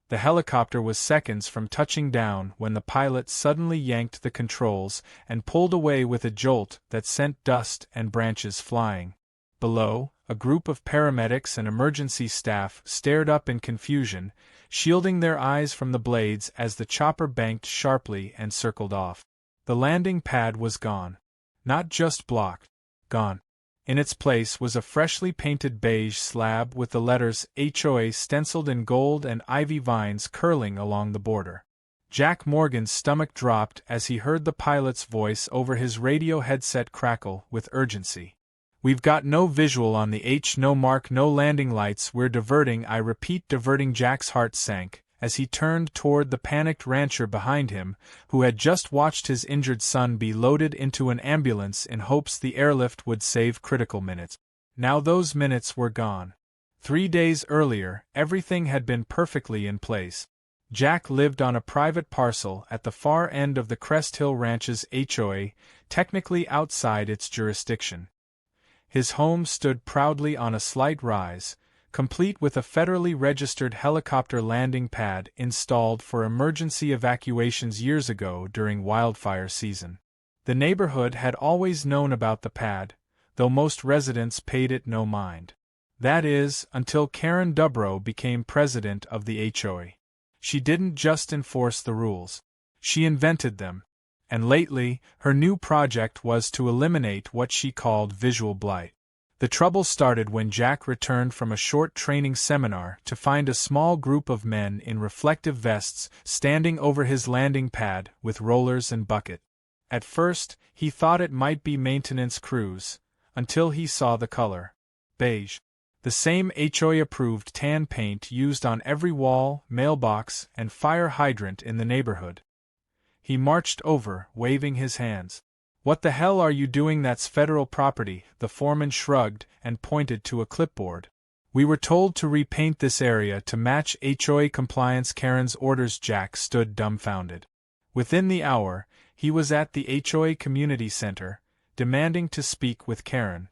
The helicopter was seconds from touching down when the pilot suddenly yanked the controls and pulled away with a jolt that sent dust and branches flying. Below, a group of paramedics and emergency staff stared up in confusion, shielding their eyes from the blades as the chopper banked sharply and circled off. The landing pad was gone. Not just blocked. Gone. In its place was a freshly painted beige slab with the letters HOA stenciled in gold and ivy vines curling along the border. Jack Morgan's stomach dropped as he heard the pilot's voice over his radio headset crackle with urgency. "We've got no visual on the no mark, no landing lights, we're diverting, I repeat diverting." Jack's heart sank as he turned toward the panicked rancher behind him, who had just watched his injured son be loaded into an ambulance in hopes the airlift would save critical minutes. Now those minutes were gone. 3 days earlier, everything had been perfectly in place. Jack lived on a private parcel at the far end of the Crest Hill Ranch's HOA, technically outside its jurisdiction. His home stood proudly on a slight rise, complete with a federally registered helicopter landing pad installed for emergency evacuations years ago during wildfire season. The neighborhood had always known about the pad, though most residents paid it no mind. That is, until Karen Dubrow became president of the HOA. She didn't just enforce the rules. She invented them. And lately, her new project was to eliminate what she called visual blight. The trouble started when Jack returned from a short training seminar to find a small group of men in reflective vests standing over his landing pad with rollers and bucket. At first, he thought it might be maintenance crews, until he saw the color. Beige. The same HOA-approved tan paint used on every wall, mailbox, and fire hydrant in the neighborhood. He marched over, waving his hands. "What the hell are you doing? That's federal property." The foreman shrugged and pointed to a clipboard. "We were told to repaint this area to match HOA compliance." Karen's orders. Jack stood dumbfounded. Within the hour, he was at the HOA community center, demanding to speak with Karen.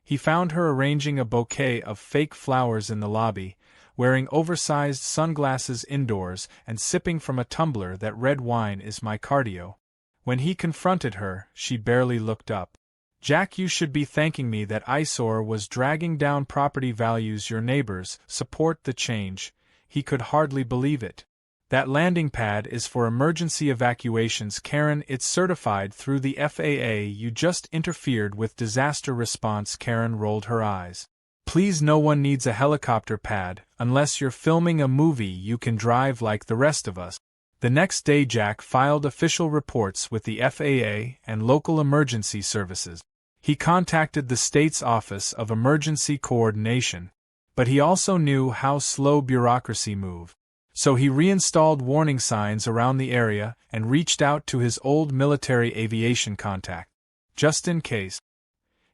He found her arranging a bouquet of fake flowers in the lobby, wearing oversized sunglasses indoors and sipping from a tumbler that read "Wine is my cardio." When he confronted her, she barely looked up. "Jack, you should be thanking me. That eyesore was dragging down property values. Your neighbors support the change." He could hardly believe it. "That landing pad is for emergency evacuations, Karen. It's certified through the FAA. You just interfered with disaster response." Karen rolled her eyes. "Please, no one needs a helicopter pad. Unless you're filming a movie, you can drive like the rest of us." The next day, Jack filed official reports with the FAA and local emergency services. He contacted the state's Office of Emergency Coordination, but he also knew how slow bureaucracy moved. So he reinstalled warning signs around the area and reached out to his old military aviation contact, just in case.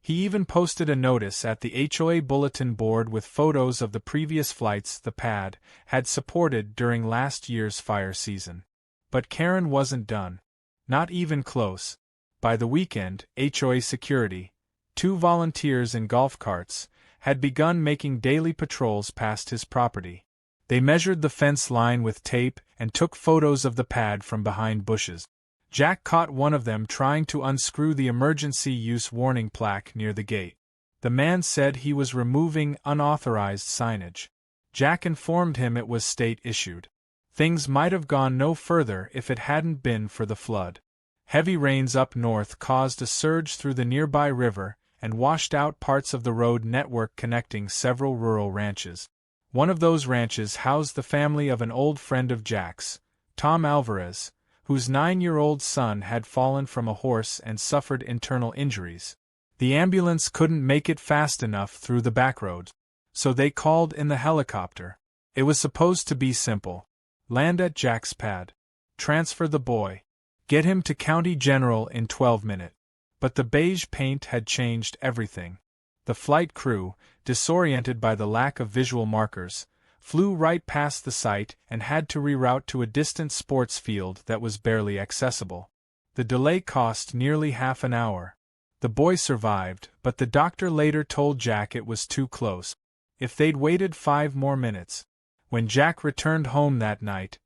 He even posted a notice at the HOA bulletin board with photos of the previous flights the pad had supported during last year's fire season. But Karen wasn't done. Not even close. By the weekend, HOA security, 2 volunteers in golf carts, had begun making daily patrols past his property. They measured the fence line with tape and took photos of the pad from behind bushes. Jack caught one of them trying to unscrew the emergency use warning plaque near the gate. The man said he was removing unauthorized signage. Jack informed him it was state-issued. Things might have gone no further if it hadn't been for the flood. Heavy rains up north caused a surge through the nearby river and washed out parts of the road network connecting several rural ranches. One of those ranches housed the family of an old friend of Jack's, Tom Alvarez, whose 9-year-old son had fallen from a horse and suffered internal injuries. The ambulance couldn't make it fast enough through the backroads, so they called in the helicopter. It was supposed to be simple. Land at Jack's pad. Transfer the boy. Get him to County General in 12 minutes. But the beige paint had changed everything. The flight crew, disoriented by the lack of visual markers, flew right past the site and had to reroute to a distant sports field that was barely accessible. The delay cost nearly half an hour. The boy survived, but the doctor later told Jack it was too close. If they'd waited 5 more minutes, When Jack returned home that night,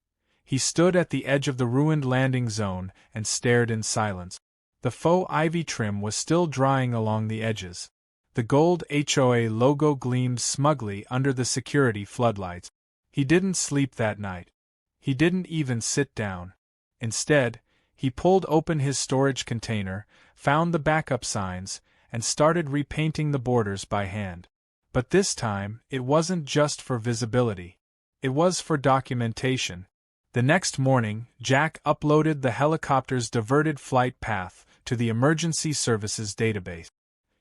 he stood at the edge of the ruined landing zone and stared in silence. The faux ivy trim was still drying along the edges. The gold HOA logo gleamed smugly under the security floodlights. He didn't sleep that night. He didn't even sit down. Instead, he pulled open his storage container, found the backup signs, and started repainting the borders by hand. But this time, it wasn't just for visibility. It was for documentation. The next morning, Jack uploaded the helicopter's diverted flight path to the Emergency Services database.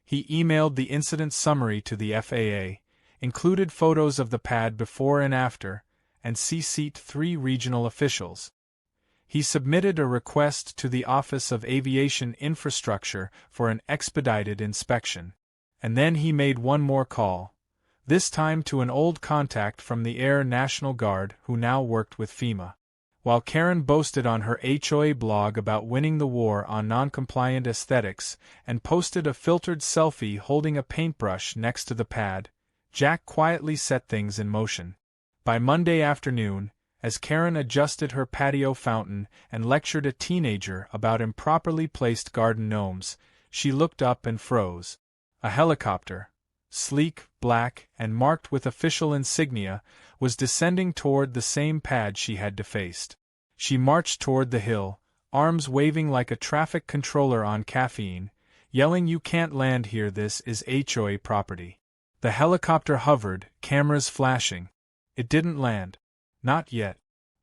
He emailed the incident summary to the FAA, included photos of the pad before and after, and CC'd 3 regional officials. He submitted a request to the Office of Aviation Infrastructure for an expedited inspection. And then he made one more call, this time to an old contact from the Air National Guard who now worked with FEMA. While Karen boasted on her HOA blog about winning the war on noncompliant aesthetics and posted a filtered selfie holding a paintbrush next to the pad, Jack quietly set things in motion. By Monday afternoon, as Karen adjusted her patio fountain and lectured a teenager about improperly placed garden gnomes, she looked up and froze. A helicopter, sleek, black, and marked with official insignia, was descending toward the same pad she had defaced. She marched toward the hill, arms waving like a traffic controller on caffeine, yelling, "You can't land here, this is HOA property." The helicopter hovered, cameras flashing. It didn't land. Not yet.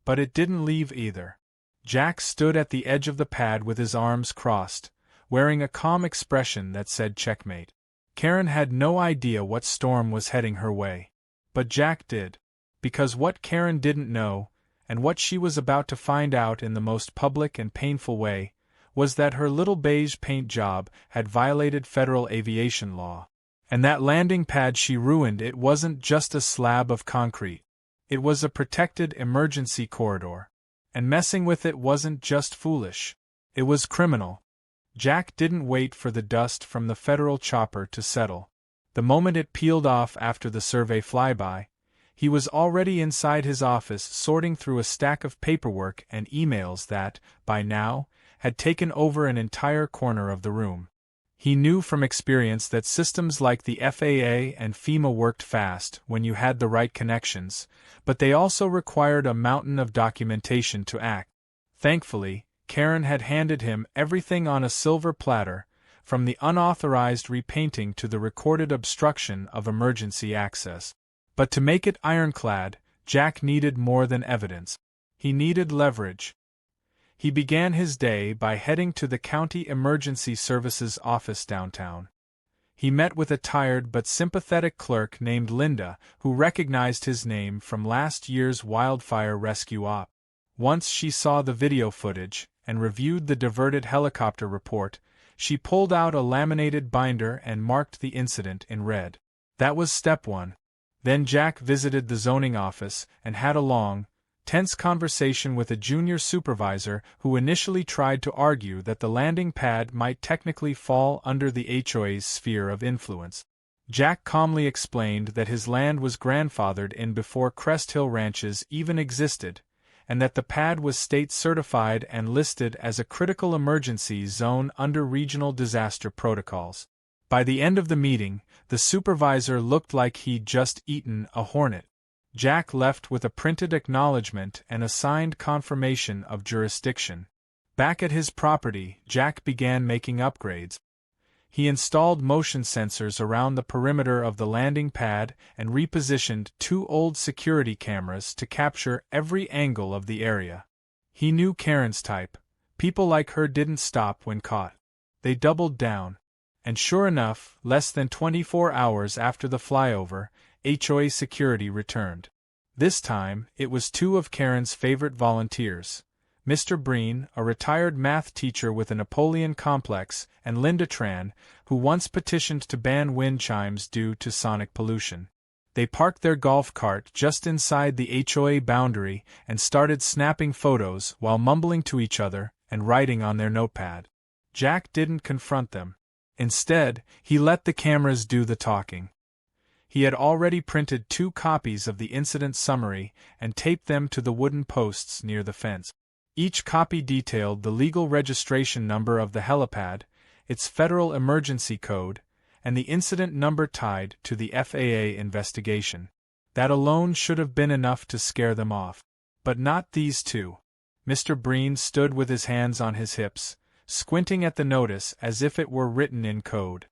But it didn't leave either. Jack stood at the edge of the pad with his arms crossed, wearing a calm expression that said checkmate. Karen had no idea what storm was heading her way. But Jack did. Because what Karen didn't know, and what she was about to find out in the most public and painful way, was that her little beige paint job had violated federal aviation law. And that landing pad she ruined, it wasn't just a slab of concrete. It was a protected emergency corridor. And messing with it wasn't just foolish. It was criminal. Jack didn't wait for the dust from the federal chopper to settle. The moment it peeled off after the survey flyby, he was already inside his office sorting through a stack of paperwork and emails that, by now, had taken over an entire corner of the room. He knew from experience that systems like the FAA and FEMA worked fast when you had the right connections, but they also required a mountain of documentation to act. Thankfully, Karen had handed him everything on a silver platter, from the unauthorized repainting to the recorded obstruction of emergency access. But to make it ironclad, Jack needed more than evidence. He needed leverage. He began his day by heading to the County Emergency Services office downtown. He met with a tired but sympathetic clerk named Linda, who recognized his name from last year's wildfire rescue op. Once she saw the video footage and reviewed the diverted helicopter report, she pulled out a laminated binder and marked the incident in red. That was step 1. Then Jack visited the zoning office and had a long, tense conversation with a junior supervisor who initially tried to argue that the landing pad might technically fall under the HOA's sphere of influence. Jack calmly explained that his land was grandfathered in before Crest Hill ranches even existed, and that the pad was state-certified and listed as a critical emergency zone under regional disaster protocols. By the end of the meeting, the supervisor looked like he'd just eaten a hornet. Jack left with a printed acknowledgement and a signed confirmation of jurisdiction. Back at his property, Jack began making upgrades. He installed motion sensors around the perimeter of the landing pad and repositioned 2 old security cameras to capture every angle of the area. He knew Karen's type. People like her didn't stop when caught. They doubled down. And sure enough, less than 24 hours after the flyover, HOA security returned. This time, it was 2 of Karen's favorite volunteers, Mr. Breen, a retired math teacher with a Napoleon complex, and Linda Tran, who once petitioned to ban wind chimes due to sonic pollution. They parked their golf cart just inside the HOA boundary and started snapping photos while mumbling to each other and writing on their notepad. Jack didn't confront them. Instead, he let the cameras do the talking. He had already printed 2 copies of the incident summary and taped them to the wooden posts near the fence. Each copy detailed the legal registration number of the helipad, its federal emergency code, and the incident number tied to the FAA investigation. That alone should have been enough to scare them off. But not these 2. Mr. Breen stood with his hands on his hips, squinting at the notice as if it were written in code.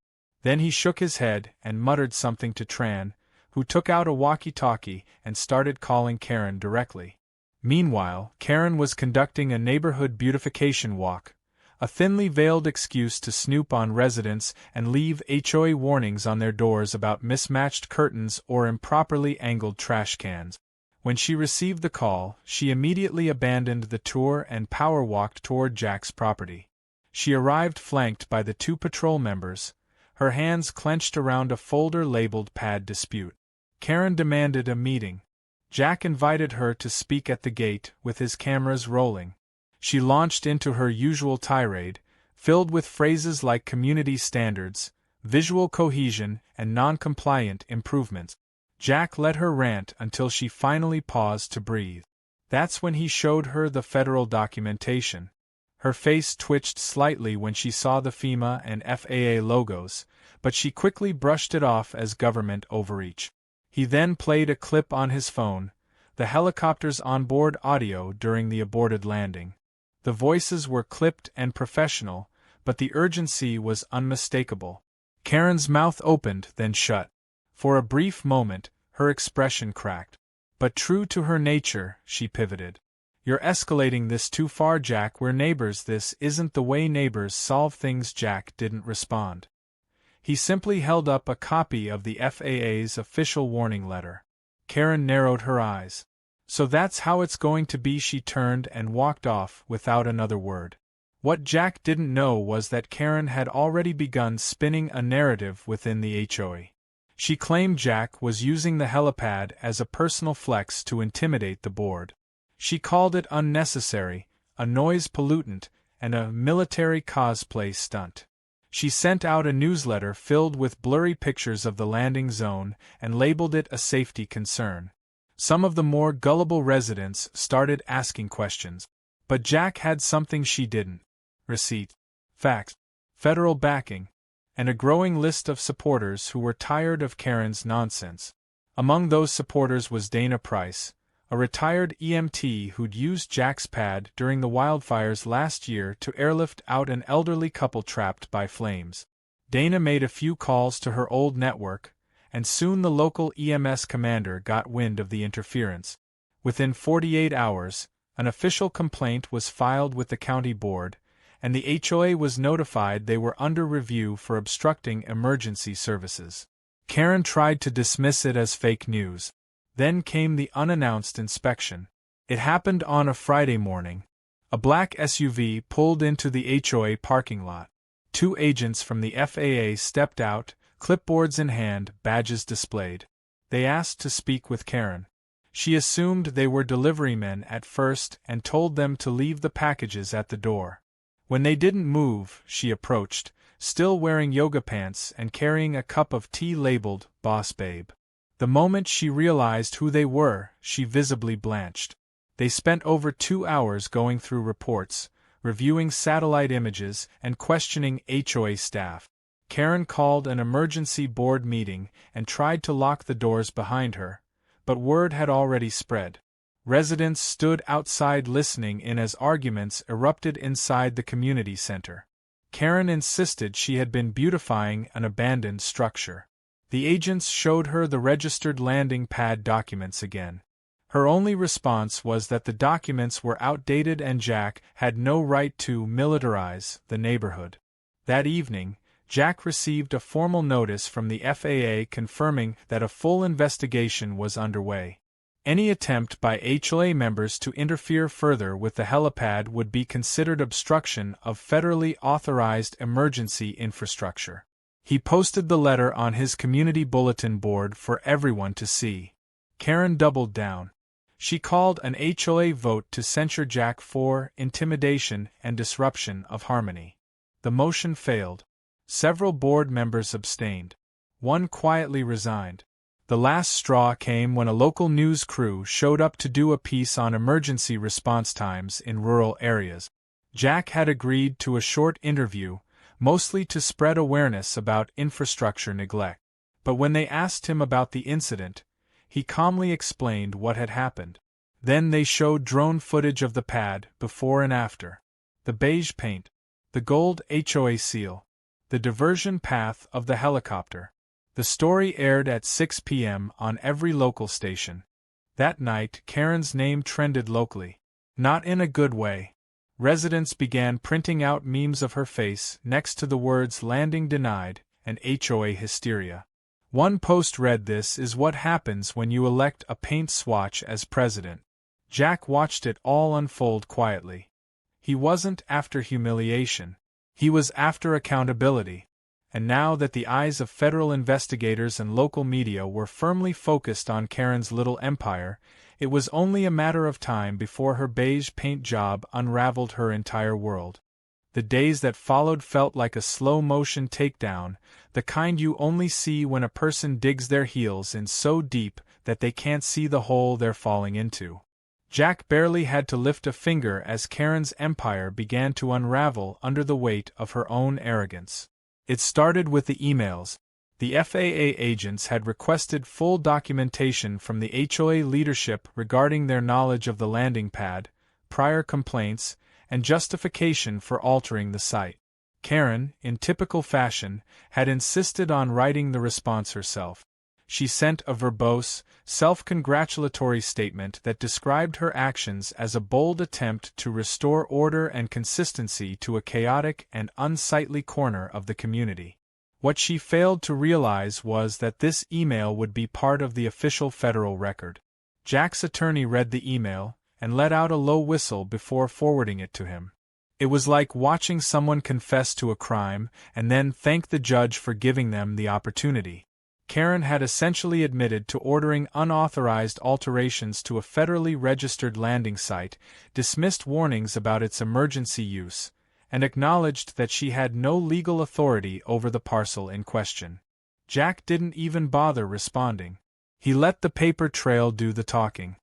Then he shook his head and muttered something to Tran, who took out a walkie-talkie and started calling Karen directly. Meanwhile, Karen was conducting a neighborhood beautification walk, a thinly veiled excuse to snoop on residents and leave HOA warnings on their doors about mismatched curtains or improperly angled trash cans. When she received the call, she immediately abandoned the tour and power-walked toward Jack's property. She arrived flanked by the 2 patrol members, her hands clenched around a folder labeled Pad Dispute. Karen demanded a meeting. Jack invited her to speak at the gate with his cameras rolling. She launched into her usual tirade, filled with phrases like community standards, visual cohesion, and non-compliant improvements. Jack let her rant until she finally paused to breathe. That's when he showed her the federal documentation. Her face twitched slightly when she saw the FEMA and FAA logos, but she quickly brushed it off as government overreach. He then played a clip on his phone, the helicopter's onboard audio during the aborted landing. The voices were clipped and professional, but the urgency was unmistakable. Karen's mouth opened, then shut. For a brief moment, her expression cracked. But true to her nature, she pivoted. "You're escalating this too far, Jack. We're neighbors. This isn't the way neighbors solve things." Jack didn't respond. He simply held up a copy of the FAA's official warning letter. Karen narrowed her eyes. "So that's how it's going to be." She turned and walked off without another word. What Jack didn't know was that Karen had already begun spinning a narrative within the HOA. She claimed Jack was using the helipad as a personal flex to intimidate the board. She called it unnecessary, a noise pollutant, and a military cosplay stunt. She sent out a newsletter filled with blurry pictures of the landing zone and labeled it a safety concern. Some of the more gullible residents started asking questions. But Jack had something she didn't: receipt, facts, federal backing, and a growing list of supporters who were tired of Karen's nonsense. Among those supporters was Dana Price, a retired EMT who'd used Jack's pad during the wildfires last year to airlift out an elderly couple trapped by flames. Dana made a few calls to her old network, and soon the local EMS commander got wind of the interference. Within 48 hours, an official complaint was filed with the county board, and the HOA was notified they were under review for obstructing emergency services. Karen tried to dismiss it as fake news. Then came the unannounced inspection. It happened on a Friday morning. A black SUV pulled into the HOA parking lot. 2 agents from the FAA stepped out, clipboards in hand, badges displayed. They asked to speak with Karen. She assumed they were delivery men at first and told them to leave the packages at the door. When they didn't move, she approached, still wearing yoga pants and carrying a cup of tea labeled "Boss Babe." The moment she realized who they were, she visibly blanched. They spent over 2 hours going through reports, reviewing satellite images, and questioning HOA staff. Karen called an emergency board meeting and tried to lock the doors behind her, but word had already spread. Residents stood outside listening in as arguments erupted inside the community center. Karen insisted she had been beautifying an abandoned structure. The agents showed her the registered landing pad documents again. Her only response was that the documents were outdated and Jack had no right to militarize the neighborhood. That evening, Jack received a formal notice from the FAA confirming that a full investigation was underway. Any attempt by HOA members to interfere further with the helipad would be considered obstruction of federally authorized emergency infrastructure. He posted the letter on his community bulletin board for everyone to see. Karen doubled down. She called an HOA vote to censure Jack for intimidation and disruption of harmony. The motion failed. Several board members abstained. One quietly resigned. The last straw came when a local news crew showed up to do a piece on emergency response times in rural areas. Jack had agreed to a short interview, mostly to spread awareness about infrastructure neglect. But when they asked him about the incident, he calmly explained what had happened. Then they showed drone footage of the pad, before and after. The beige paint, the gold HOA seal, the diversion path of the helicopter. The story aired at 6 p.m. on every local station. That night, Karen's name trended locally. Not in a good way. Residents began printing out memes of her face next to the words "landing denied" and "HOA hysteria." One post read, "This is what happens when you elect a paint swatch as president." Jack watched it all unfold quietly. He wasn't after humiliation. He was after accountability. And now that the eyes of federal investigators and local media were firmly focused on Karen's little empire, it was only a matter of time before her beige paint job unraveled her entire world. The days that followed felt like a slow-motion takedown, the kind you only see when a person digs their heels in so deep that they can't see the hole they're falling into. Jack barely had to lift a finger as Karen's empire began to unravel under the weight of her own arrogance. It started with the emails. The FAA agents had requested full documentation from the HOA leadership regarding their knowledge of the landing pad, prior complaints, and justification for altering the site. Karen, in typical fashion, had insisted on writing the response herself. She sent a verbose, self-congratulatory statement that described her actions as a bold attempt to restore order and consistency to a chaotic and unsightly corner of the community. What she failed to realize was that this email would be part of the official federal record. Jack's attorney read the email and let out a low whistle before forwarding it to him. It was like watching someone confess to a crime and then thank the judge for giving them the opportunity. Karen had essentially admitted to ordering unauthorized alterations to a federally registered landing site, dismissed warnings about its emergency use, and acknowledged that she had no legal authority over the parcel in question. Jack didn't even bother responding. He let the paper trail do the talking.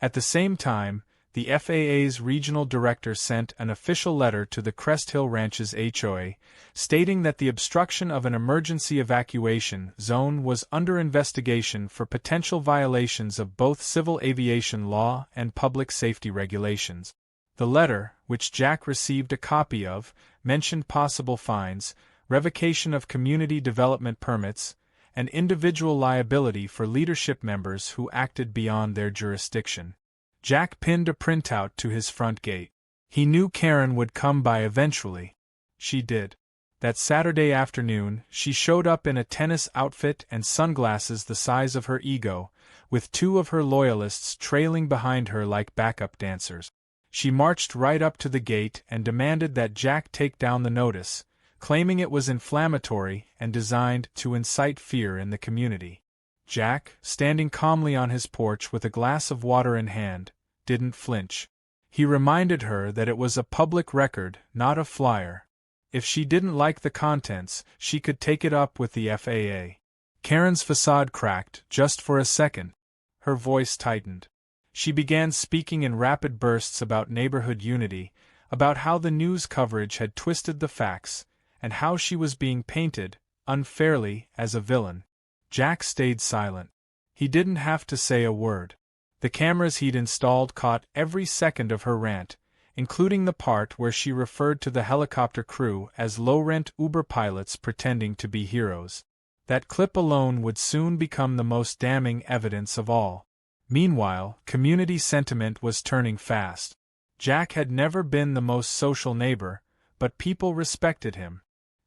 At the same time, the FAA's regional director sent an official letter to the Crest Hill Ranch's HOA, stating that the obstruction of an emergency evacuation zone was under investigation for potential violations of both civil aviation law and public safety regulations. The letter, which Jack received a copy of, mentioned possible fines, revocation of community development permits, and individual liability for leadership members who acted beyond their jurisdiction. Jack pinned a printout to his front gate. He knew Karen would come by eventually. She did. That Saturday afternoon, she showed up in a tennis outfit and sunglasses the size of her ego, with two of her loyalists trailing behind her like backup dancers. She marched right up to the gate and demanded that Jack take down the notice, claiming it was inflammatory and designed to incite fear in the community. Jack, standing calmly on his porch with a glass of water in hand, didn't flinch. He reminded her that it was a public record, not a flyer. If she didn't like the contents, she could take it up with the FAA. Karen's facade cracked, just for a second. Her voice tightened. She began speaking in rapid bursts about neighborhood unity, about how the news coverage had twisted the facts, and how she was being painted, unfairly, as a villain. Jack stayed silent. He didn't have to say a word. The cameras he'd installed caught every second of her rant, including the part where she referred to the helicopter crew as low-rent Uber pilots pretending to be heroes. That clip alone would soon become the most damning evidence of all. Meanwhile, community sentiment was turning fast. Jack had never been the most social neighbor, but people respected him.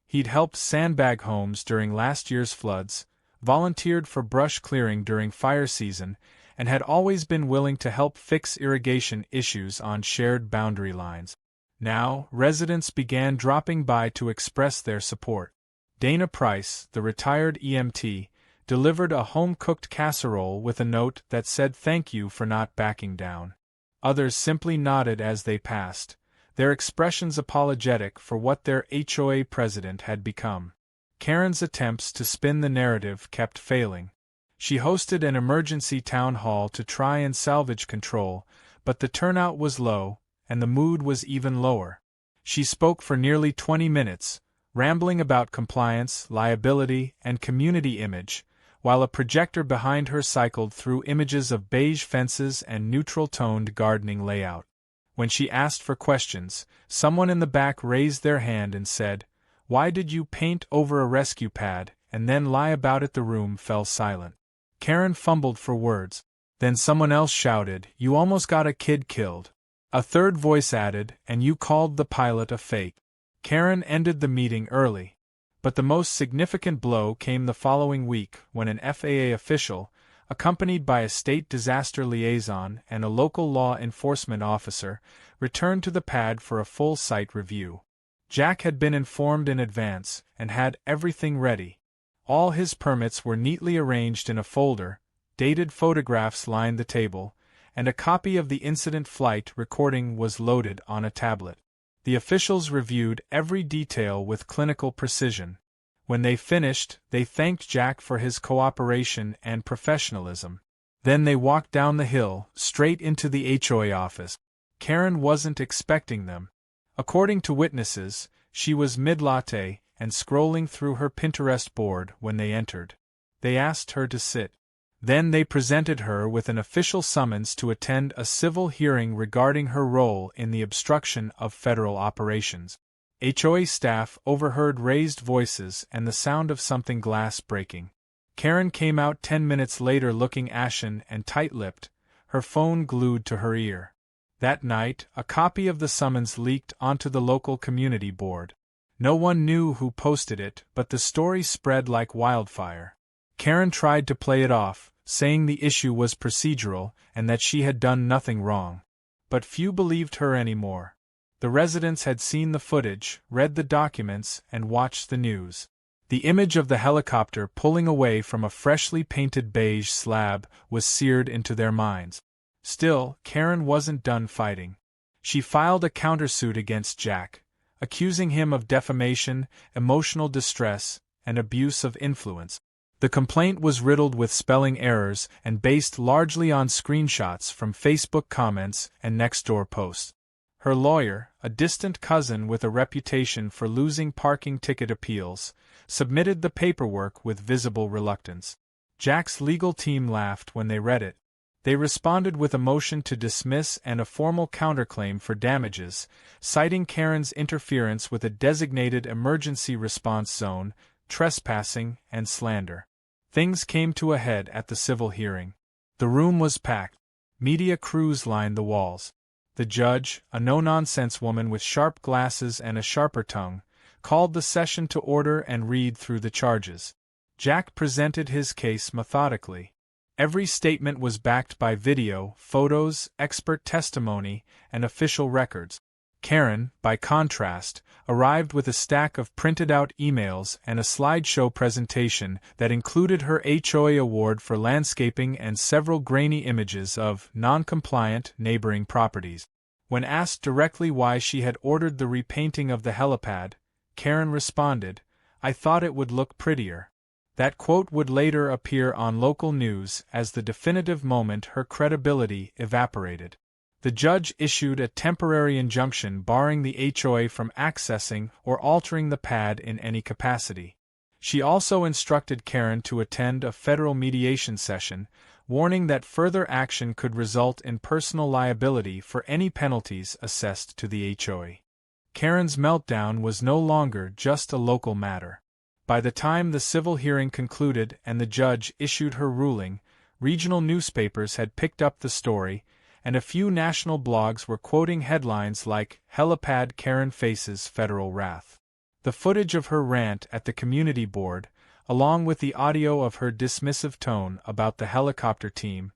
He'd helped sandbag homes during last year's floods, volunteered for brush clearing during fire season, and had always been willing to help fix irrigation issues on shared boundary lines. Now, residents began dropping by to express their support. Dana Price, the retired EMT, delivered a home-cooked casserole with a note that said thank you for not backing down. Others simply nodded as they passed, their expressions apologetic for what their HOA president had become. Karen's attempts to spin the narrative kept failing. She hosted an emergency town hall to try and salvage control, but the turnout was low, and the mood was even lower. She spoke for nearly 20 minutes, rambling about compliance, liability, and community image, while a projector behind her cycled through images of beige fences and neutral-toned gardening layout. When she asked for questions, someone in the back raised their hand and said, "Why did you paint over a rescue pad, and then lie about it?" The room fell silent. Karen fumbled for words. Then someone else shouted, "You almost got a kid killed." A third voice added, "And you called the pilot a fake." Karen ended the meeting early. But the most significant blow came the following week, when an FAA official, accompanied by a state disaster liaison and a local law enforcement officer, returned to the pad for a full site review. Jack had been informed in advance, and had everything ready. All his permits were neatly arranged in a folder, dated photographs lined the table, and a copy of the incident flight recording was loaded on a tablet. The officials reviewed every detail with clinical precision. When they finished, they thanked Jack for his cooperation and professionalism. Then they walked down the hill, straight into the HOA office. Karen wasn't expecting them. According to witnesses, she was mid-latte and scrolling through her Pinterest board when they entered. They asked her to sit. Then they presented her with an official summons to attend a civil hearing regarding her role in the obstruction of federal operations. HOA staff overheard raised voices and the sound of something glass breaking. Karen came out 10 minutes later looking ashen and tight-lipped, her phone glued to her ear. That night, a copy of the summons leaked onto the local community board. No one knew who posted it, but the story spread like wildfire. Karen tried to play it off, saying the issue was procedural and that she had done nothing wrong. But few believed her anymore. The residents had seen the footage, read the documents, and watched the news. The image of the helicopter pulling away from a freshly painted beige slab was seared into their minds. Still, Karen wasn't done fighting. She filed a countersuit against Jack, accusing him of defamation, emotional distress, and abuse of influence. The complaint was riddled with spelling errors and based largely on screenshots from Facebook comments and Nextdoor posts. Her lawyer, a distant cousin with a reputation for losing parking ticket appeals, submitted the paperwork with visible reluctance. Jack's legal team laughed when they read it. They responded with a motion to dismiss and a formal counterclaim for damages, citing Karen's interference with a designated emergency response zone, trespassing, and slander. Things came to a head at the civil hearing. The room was packed. Media crews lined the walls. The judge, a no-nonsense woman with sharp glasses and a sharper tongue, called the session to order and read through the charges. Jack presented his case methodically. Every statement was backed by video, photos, expert testimony, and official records. Karen, by contrast, arrived with a stack of printed-out emails and a slideshow presentation that included her HOA award for landscaping and several grainy images of non-compliant neighboring properties. When asked directly why she had ordered the repainting of the helipad, Karen responded, "I thought it would look prettier." That quote would later appear on local news as the definitive moment her credibility evaporated. The judge issued a temporary injunction barring the HOA from accessing or altering the pad in any capacity. She also instructed Karen to attend a federal mediation session, warning that further action could result in personal liability for any penalties assessed to the HOA. Karen's meltdown was no longer just a local matter. By the time the civil hearing concluded and the judge issued her ruling, regional newspapers had picked up the story, and a few national blogs were quoting headlines like, "Helipad Karen Faces Federal Wrath." The footage of her rant at the community board, along with the audio of her dismissive tone about the helicopter team,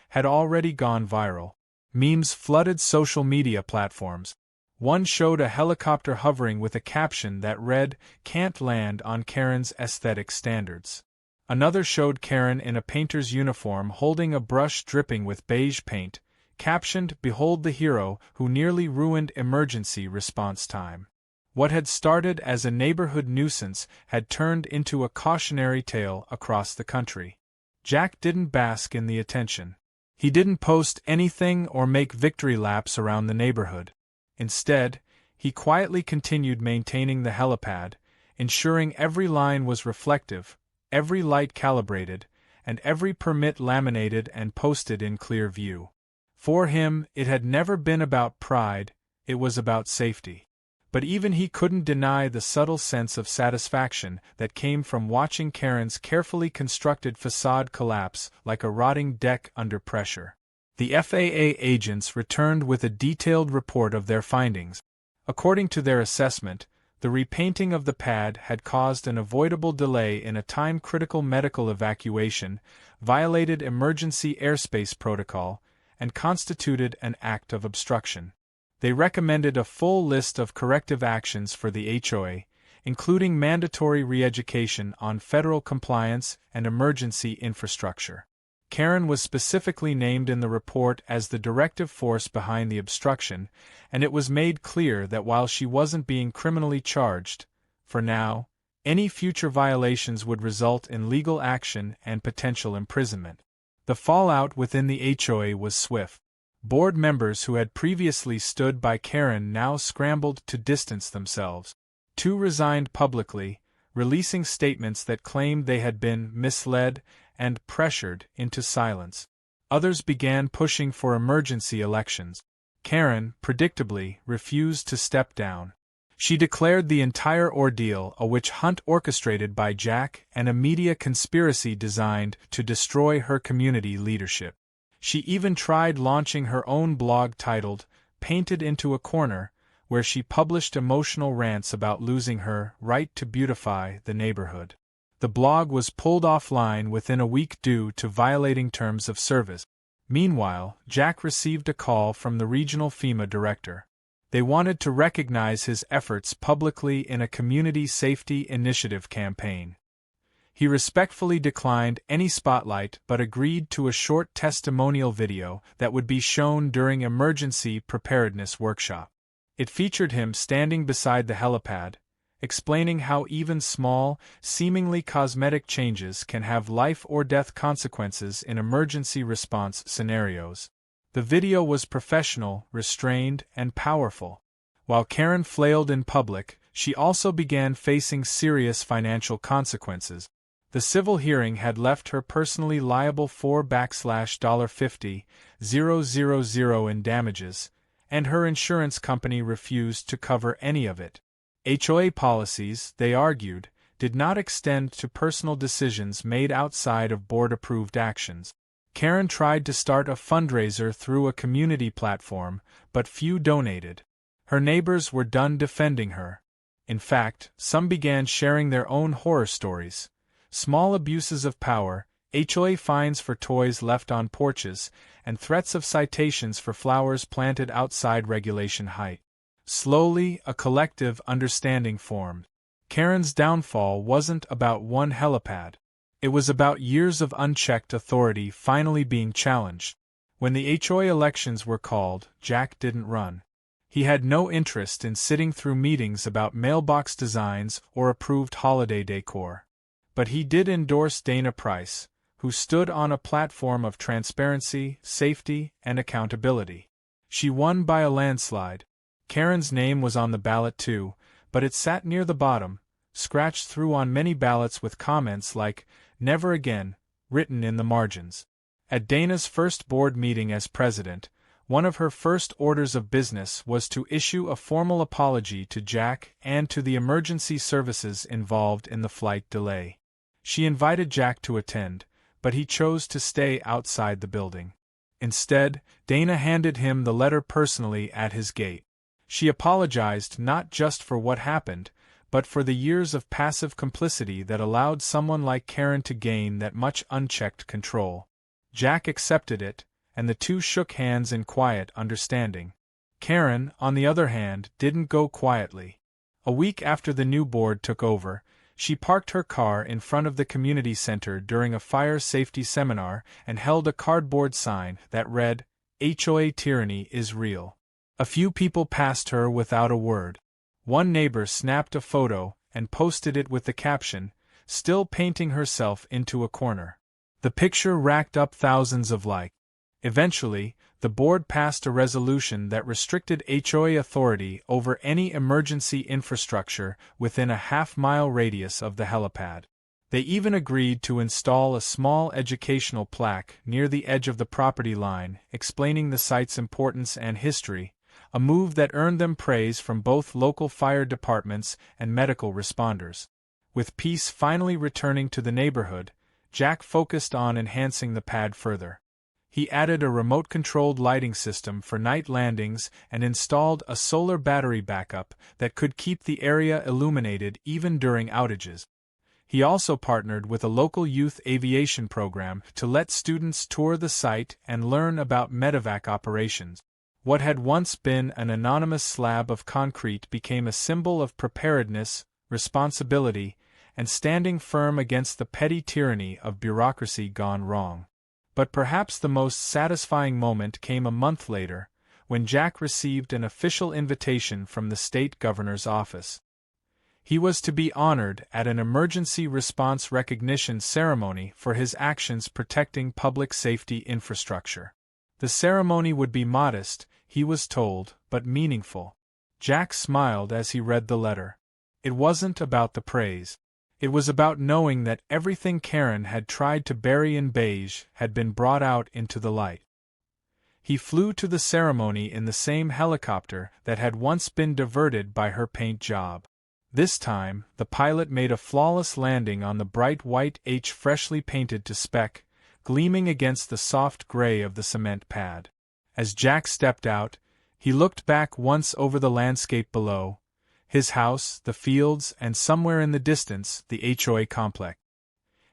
had already gone viral. Memes flooded social media platforms. One showed a helicopter hovering with a caption that read, "Can't land on Karen's aesthetic standards." Another showed Karen in a painter's uniform holding a brush dripping with beige paint, captioned, "Behold the hero who nearly ruined emergency response time." What had started as a neighborhood nuisance had turned into a cautionary tale across the country. Jack didn't bask in the attention. He didn't post anything or make victory laps around the neighborhood. Instead, he quietly continued maintaining the helipad, ensuring every line was reflective, every light calibrated, and every permit laminated and posted in clear view. For him, it had never been about pride, it was about safety. But even he couldn't deny the subtle sense of satisfaction that came from watching Karen's carefully constructed facade collapse like a rotting deck under pressure. The FAA agents returned with a detailed report of their findings. According to their assessment, the repainting of the pad had caused an avoidable delay in a time-critical medical evacuation, violated emergency airspace protocol, and constituted an act of obstruction. They recommended a full list of corrective actions for the HOA, including mandatory re-education on federal compliance and emergency infrastructure. Karen was specifically named in the report as the directive force behind the obstruction, and it was made clear that while she wasn't being criminally charged, for now, any future violations would result in legal action and potential imprisonment. The fallout within the HOA was swift. Board members who had previously stood by Karen now scrambled to distance themselves. Two resigned publicly, releasing statements that claimed they had been misled and pressured into silence. Others began pushing for emergency elections. Karen, predictably, refused to step down. She declared the entire ordeal a witch hunt orchestrated by Jack and a media conspiracy designed to destroy her community leadership. She even tried launching her own blog titled, Painted into a Corner, where she published emotional rants about losing her right to beautify the neighborhood. The blog was pulled offline within a week due to violating terms of service. Meanwhile, Jack received a call from the regional FEMA director. They wanted to recognize his efforts publicly in a community safety initiative campaign. He respectfully declined any spotlight but agreed to a short testimonial video that would be shown during emergency preparedness workshop. It featured him standing beside the helipad, explaining how even small, seemingly cosmetic changes can have life-or-death consequences in emergency response scenarios. The video was professional, restrained, and powerful. While Karen flailed in public, she also began facing serious financial consequences. The civil hearing had left her personally liable for $50,000 in damages, and her insurance company refused to cover any of it. HOA policies, they argued, did not extend to personal decisions made outside of board-approved actions. Karen tried to start a fundraiser through a community platform, but few donated. Her neighbors were done defending her. In fact, some began sharing their own horror stories. Small abuses of power, HOA fines for toys left on porches, and threats of citations for flowers planted outside regulation height. Slowly, a collective understanding formed. Karen's downfall wasn't about one helipad. It was about years of unchecked authority finally being challenged. When the HOA elections were called, Jack didn't run. He had no interest in sitting through meetings about mailbox designs or approved holiday decor. But he did endorse Dana Price, who stood on a platform of transparency, safety, and accountability. She won by a landslide. Karen's name was on the ballot too, but it sat near the bottom, scratched through on many ballots with comments like, "Never again," written in the margins. At Dana's first board meeting as president, one of her first orders of business was to issue a formal apology to Jack and to the emergency services involved in the flight delay. She invited Jack to attend, but he chose to stay outside the building. Instead, Dana handed him the letter personally at his gate. She apologized not just for what happened, but for the years of passive complicity that allowed someone like Karen to gain that much unchecked control. Jack accepted it, and the two shook hands in quiet understanding. Karen, on the other hand, didn't go quietly. A week after the new board took over, she parked her car in front of the community center during a fire safety seminar and held a cardboard sign that read, "HOA tyranny is real." A few people passed her without a word. One neighbor snapped a photo and posted it with the caption, "Still painting herself into a corner." The picture racked up thousands of likes. Eventually, the board passed a resolution that restricted HOA authority over any emergency infrastructure within a half-mile radius of the helipad. They even agreed to install a small educational plaque near the edge of the property line explaining the site's importance and history, a move that earned them praise from both local fire departments and medical responders. With peace finally returning to the neighborhood, Jack focused on enhancing the pad further. He added a remote-controlled lighting system for night landings and installed a solar battery backup that could keep the area illuminated even during outages. He also partnered with a local youth aviation program to let students tour the site and learn about medevac operations. What had once been an anonymous slab of concrete became a symbol of preparedness, responsibility, and standing firm against the petty tyranny of bureaucracy gone wrong. But perhaps the most satisfying moment came a month later, when Jack received an official invitation from the state governor's office. He was to be honored at an emergency response recognition ceremony for his actions protecting public safety infrastructure. The ceremony would be modest, he was told, but meaningful. Jack smiled as he read the letter. It wasn't about the praise. It was about knowing that everything Karen had tried to bury in beige had been brought out into the light. He flew to the ceremony in the same helicopter that had once been diverted by her paint job. This time, the pilot made a flawless landing on the bright white H freshly painted to spec, gleaming against the soft gray of the cement pad. As Jack stepped out, he looked back once over the landscape below, his house, the fields, and somewhere in the distance, the HOA complex.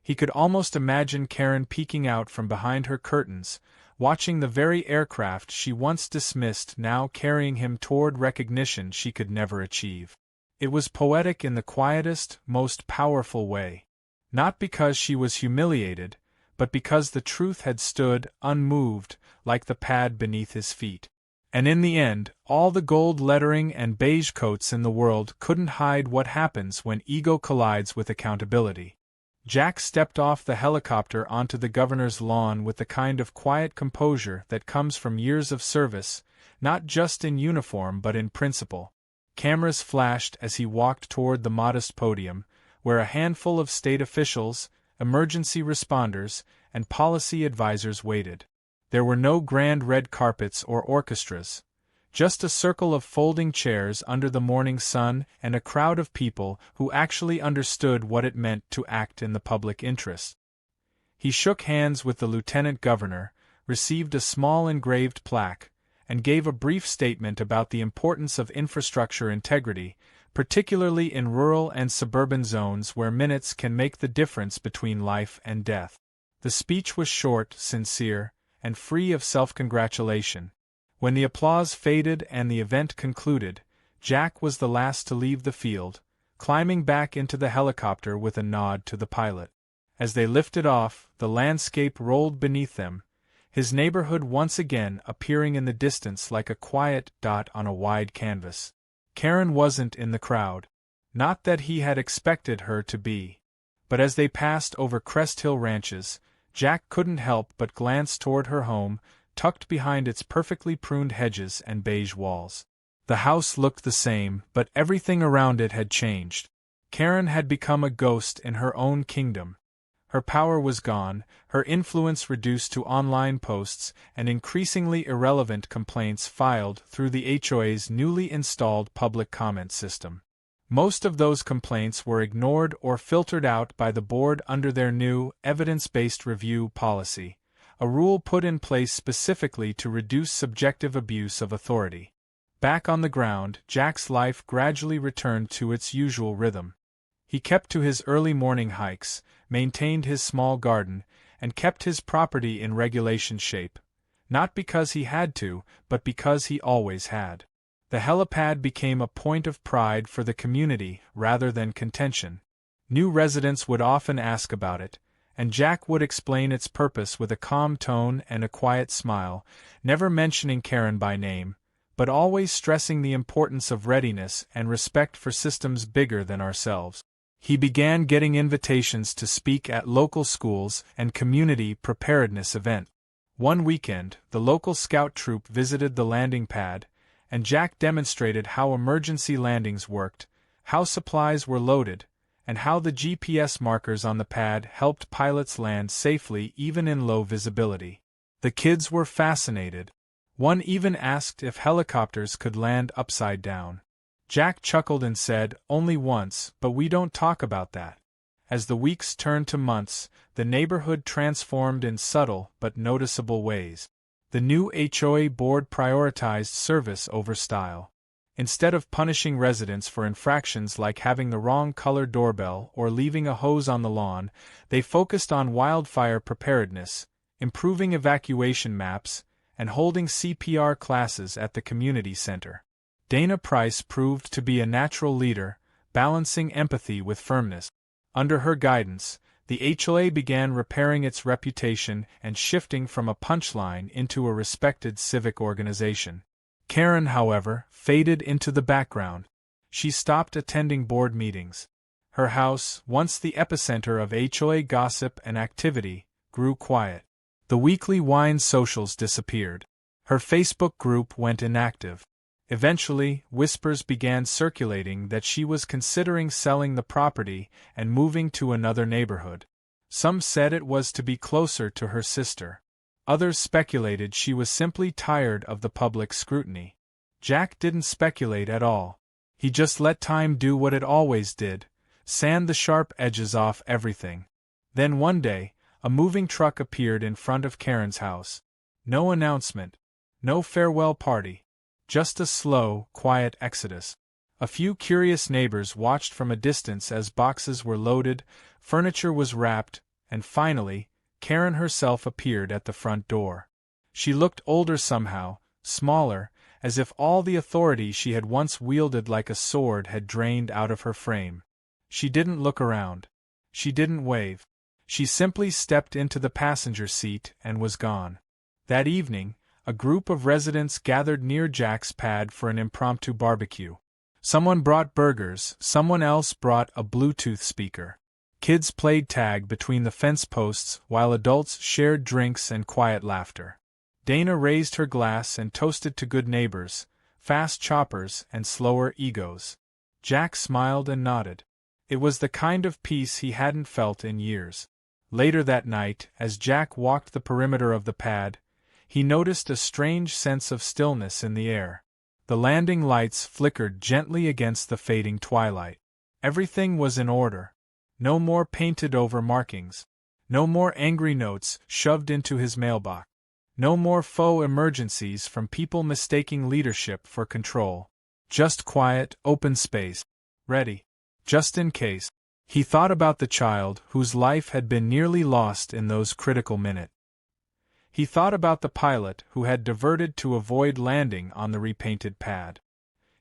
He could almost imagine Karen peeking out from behind her curtains, watching the very aircraft she once dismissed now carrying him toward recognition she could never achieve. It was poetic in the quietest, most powerful way. Not because she was humiliated, but because the truth had stood, unmoved, like the pad beneath his feet. And in the end, all the gold lettering and beige coats in the world couldn't hide what happens when ego collides with accountability. Jack stepped off the helicopter onto the governor's lawn with the kind of quiet composure that comes from years of service, not just in uniform but in principle. Cameras flashed as he walked toward the modest podium, where a handful of state officials, emergency responders, and policy advisors waited. There were no grand red carpets or orchestras, just a circle of folding chairs under the morning sun and a crowd of people who actually understood what it meant to act in the public interest. He shook hands with the lieutenant governor, received a small engraved plaque, and gave a brief statement about the importance of infrastructure integrity, particularly in rural and suburban zones where minutes can make the difference between life and death. The speech was short, sincere, and free of self-congratulation. When the applause faded and the event concluded, Jack was the last to leave the field, climbing back into the helicopter with a nod to the pilot. As they lifted off, the landscape rolled beneath them, his neighborhood once again appearing in the distance like a quiet dot on a wide canvas. Karen wasn't in the crowd. Not that he had expected her to be. But as they passed over Crest Hill Ranches, Jack couldn't help but glance toward her home, tucked behind its perfectly pruned hedges and beige walls. The house looked the same, but everything around it had changed. Karen had become a ghost in her own kingdom. Her power was gone, her influence reduced to online posts and increasingly irrelevant complaints filed through the HOA's newly installed public comment system. Most of those complaints were ignored or filtered out by the board under their new, evidence-based review policy, a rule put in place specifically to reduce subjective abuse of authority. Back on the ground, Jack's life gradually returned to its usual rhythm. He kept to his early morning hikes, maintained his small garden, and kept his property in regulation shape, not because he had to, but because he always had. The helipad became a point of pride for the community rather than contention. New residents would often ask about it, and Jack would explain its purpose with a calm tone and a quiet smile, never mentioning Karen by name, but always stressing the importance of readiness and respect for systems bigger than ourselves. He began getting invitations to speak at local schools and community preparedness events. One weekend, the local scout troop visited the landing pad, and Jack demonstrated how emergency landings worked, how supplies were loaded, and how the GPS markers on the pad helped pilots land safely even in low visibility. The kids were fascinated. One even asked if helicopters could land upside down. Jack chuckled and said, "Only once, but we don't talk about that." As the weeks turned to months, the neighborhood transformed in subtle but noticeable ways. The new HOA board prioritized service over style. Instead of punishing residents for infractions like having the wrong color doorbell or leaving a hose on the lawn, they focused on wildfire preparedness, improving evacuation maps, and holding CPR classes at the community center. Dana Price proved to be a natural leader, balancing empathy with firmness. Under her guidance, the HOA began repairing its reputation and shifting from a punchline into a respected civic organization. Karen, however, faded into the background. She stopped attending board meetings. Her house, once the epicenter of HOA gossip and activity, grew quiet. The weekly wine socials disappeared. Her Facebook group went inactive. Eventually, whispers began circulating that she was considering selling the property and moving to another neighborhood. Some said it was to be closer to her sister. Others speculated she was simply tired of the public scrutiny. Jack didn't speculate at all. He just let time do what it always did, sand the sharp edges off everything. Then one day, a moving truck appeared in front of Karen's house. No announcement. No farewell party. Just a slow, quiet exodus. A few curious neighbors watched from a distance as boxes were loaded, furniture was wrapped, and finally, Karen herself appeared at the front door. She looked older somehow, smaller, as if all the authority she had once wielded like a sword had drained out of her frame. She didn't look around. She didn't wave. She simply stepped into the passenger seat and was gone. That evening, a group of residents gathered near Jack's pad for an impromptu barbecue. Someone brought burgers, someone else brought a Bluetooth speaker. Kids played tag between the fence posts while adults shared drinks and quiet laughter. Dana raised her glass and toasted to good neighbors, fast choppers and slower egos. Jack smiled and nodded. It was the kind of peace he hadn't felt in years. Later that night, as Jack walked the perimeter of the pad, he noticed a strange sense of stillness in the air. The landing lights flickered gently against the fading twilight. Everything was in order. No more painted-over markings. No more angry notes shoved into his mailbox. No more faux emergencies from people mistaking leadership for control. Just quiet, open space. Ready. Just in case. He thought about the child whose life had been nearly lost in those critical minutes. He thought about the pilot who had diverted to avoid landing on the repainted pad.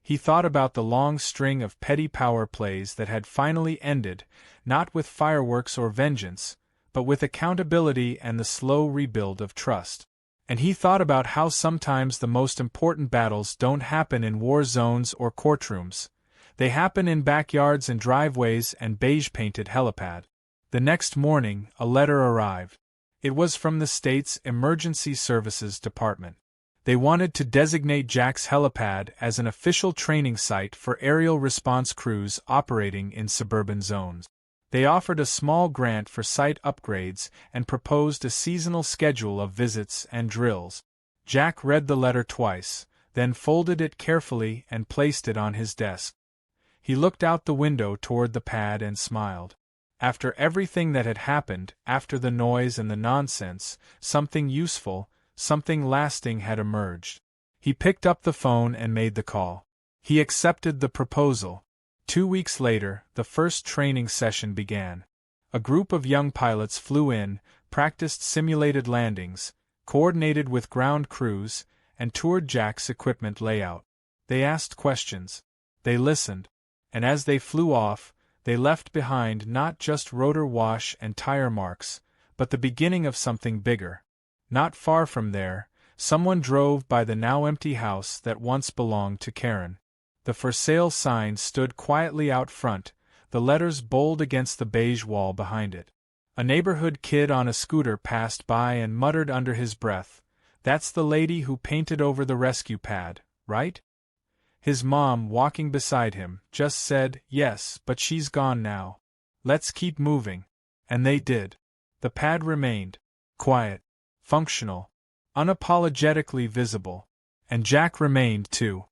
He thought about the long string of petty power plays that had finally ended, not with fireworks or vengeance, but with accountability and the slow rebuild of trust. And he thought about how sometimes the most important battles don't happen in war zones or courtrooms. They happen in backyards and driveways and beige-painted helipad. The next morning, a letter arrived. It was from the state's Emergency Services Department. They wanted to designate Jack's helipad as an official training site for aerial response crews operating in suburban zones. They offered a small grant for site upgrades and proposed a seasonal schedule of visits and drills. Jack read the letter twice, then folded it carefully and placed it on his desk. He looked out the window toward the pad and smiled. After everything that had happened, after the noise and the nonsense, something useful, something lasting had emerged. He picked up the phone and made the call. He accepted the proposal. 2 weeks later, the first training session began. A group of young pilots flew in, practiced simulated landings, coordinated with ground crews, and toured Jack's equipment layout. They asked questions. They listened. And as they flew off, they left behind not just rotor wash and tire marks, but the beginning of something bigger. Not far from there, someone drove by the now empty house that once belonged to Karen. The for sale sign stood quietly out front, the letters bold against the beige wall behind it. A neighborhood kid on a scooter passed by and muttered under his breath, "That's the lady who painted over the rescue pad, right?" His mom, walking beside him, just said, "Yes, but she's gone now. Let's keep moving." And they did. The pad remained. Quiet. Functional. Unapologetically visible. And Jack remained too.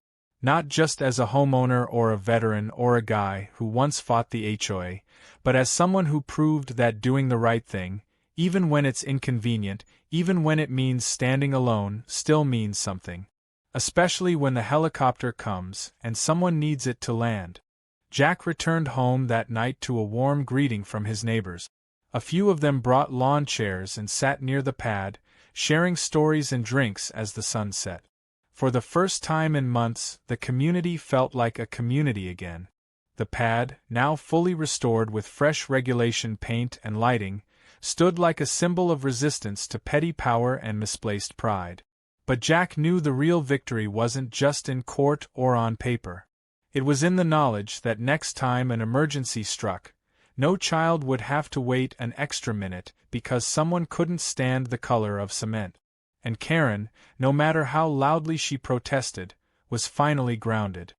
Not just as a homeowner or a veteran or a guy who once fought the HOA, but as someone who proved that doing the right thing, even when it's inconvenient, even when it means standing alone, still means something. Especially when the helicopter comes and someone needs it to land. Jack returned home that night to a warm greeting from his neighbors. A few of them brought lawn chairs and sat near the pad, sharing stories and drinks as the sun set. For the first time in months, the community felt like a community again. The pad, now fully restored with fresh regulation paint and lighting, stood like a symbol of resistance to petty power and misplaced pride. But Jack knew the real victory wasn't just in court or on paper. It was in the knowledge that next time an emergency struck, no child would have to wait an extra minute because someone couldn't stand the color of cement. And Karen, no matter how loudly she protested, was finally grounded.